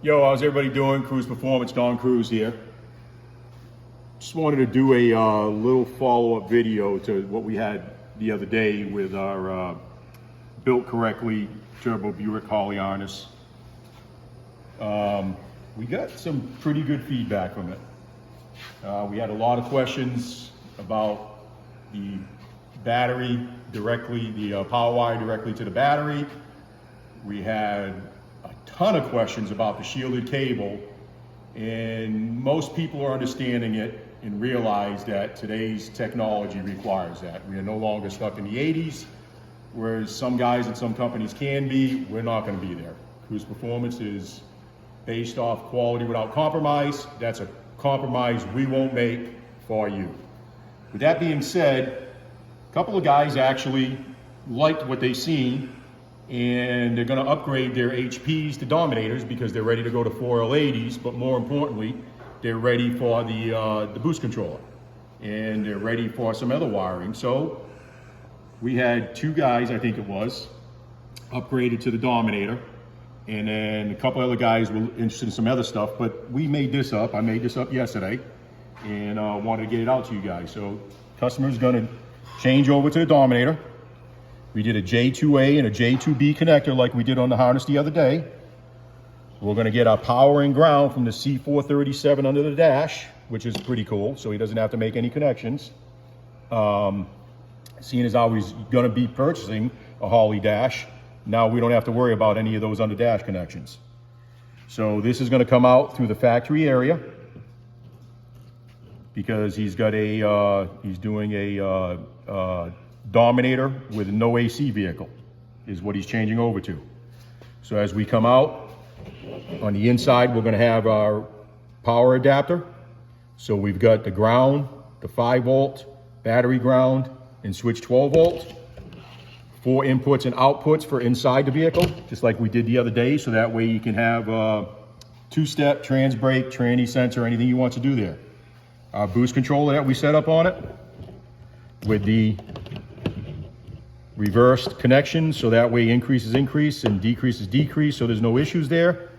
Yo, how's everybody doing? CRUZ Performance, Don CRUZ here. Just wanted to do a little follow-up video to what we had the other day with our built correctly turbo Buick Holly harness. We got some pretty good feedback from it. We had a lot of questions about the battery directly, the power wire directly to the battery. We had a ton of questions about the shielded cable, and most people are understanding it and realize that today's technology requires that. We are no longer stuck in the 80s, whereas some guys and some companies can be. We're not going to be there. CRUZ Performance is based off quality without compromise. That's a compromise we won't make for you. With that being said, a couple of guys actually liked what they seen, and they're going to upgrade their HPs to Dominators because they're ready to go to 4L80s, but more importantly, they're ready for the boost controller, and they're ready for some other wiring. So we had two guys, I think it was, upgraded to the Dominator, and then a couple other guys were interested in some other stuff, but we made this up. I made this up yesterday, and wanted to get it out to you guys. So customer's going to change over to the Dominator. We did a J2A and a J2B connector like we did on the harness the other day. We're going to get our power and ground from the C437 under the dash, which is pretty cool, so he doesn't have to make any connections. Seeing as how he's going to be purchasing a Holly dash, now we don't have to worry about any of those under dash connections. So this is going to come out through the factory area because he's got he's doing a Dominator with no AC vehicle is what he's changing over to. So as we come out, on the inside, we're going to have our power adapter. So we've got the ground, the 5-volt, battery ground, and switch 12-volt. 4 inputs and outputs for inside the vehicle, just like we did the other day. So that way you can have 2-step, trans brake, tranny sensor, anything you want to do there. Our boost controller that we set up on it with the reversed connection, so that way increases increase and decreases decrease, so there's no issues there.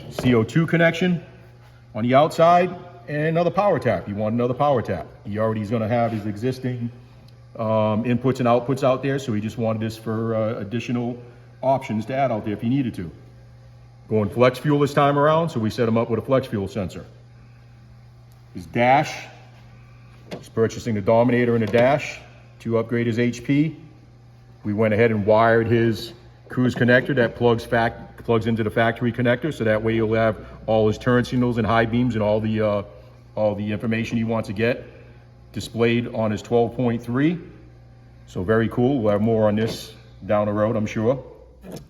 CO2 connection on the outside, and another power tap. You want another power tap. He already is going to have his existing inputs and outputs out there, so he just wanted this for additional options to add out there if he needed to. Going flex fuel this time around, so we set him up with a flex fuel sensor. His dash, he's purchasing the Dominator and the dash to upgrade his HP. We went ahead and wired his CRUZ connector that plugs into the factory connector, so that way he'll have all his turn signals and high beams and all the information he wants to get displayed on his 12.3. So very cool. We'll have more on this down the road, I'm sure,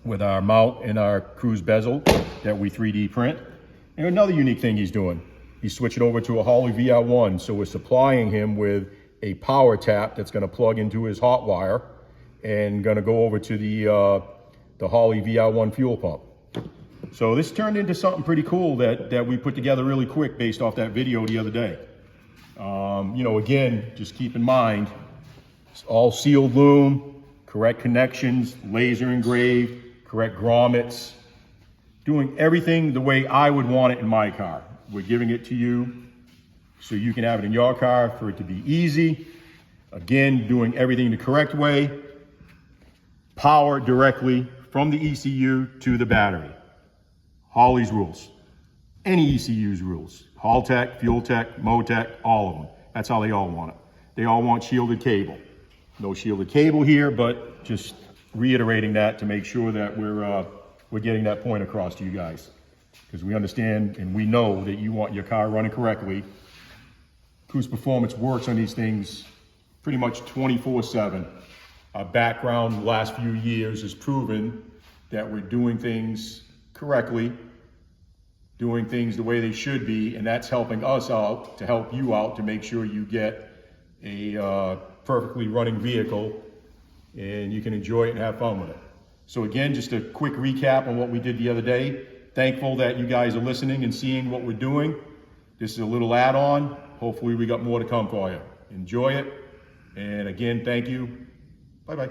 with our mount and our CRUZ bezel that we 3D print. And another unique thing he's doing, he's switching over to a Holly VR1, so we're supplying him with a power tap that's going to plug into his hot wire and going to go over to the Holly VR1 fuel pump. So this turned into something pretty cool that we put together really quick based off that video the other day. You know, again, just keep in mind, it's all sealed loom, correct connections, laser engraved, correct grommets, doing everything the way I would want it in my car. We're giving it to you so you can have it in your car for it to be easy. Again, doing everything the correct way. Power directly from the ECU to the battery. Holly's rules. Any ECU's rules. Haltech, Fuel Tech, Motec, all of them. That's how they all want it. They all want shielded cable. No shielded cable here, but just reiterating that to make sure that we're getting that point across to you guys. Because we understand and we know that you want your car running correctly. CRUZ Performance works on these things pretty much 24/7. Our background the last few years has proven that we're doing things correctly, doing things the way they should be, and that's helping us out to help you out to make sure you get a perfectly running vehicle and you can enjoy it and have fun with it. So again, just a quick recap on what we did the other day. Thankful that you guys are listening and seeing what we're doing. This is a little add-on. Hopefully we got more to come for you. Enjoy it. And again, thank you. Bye-bye.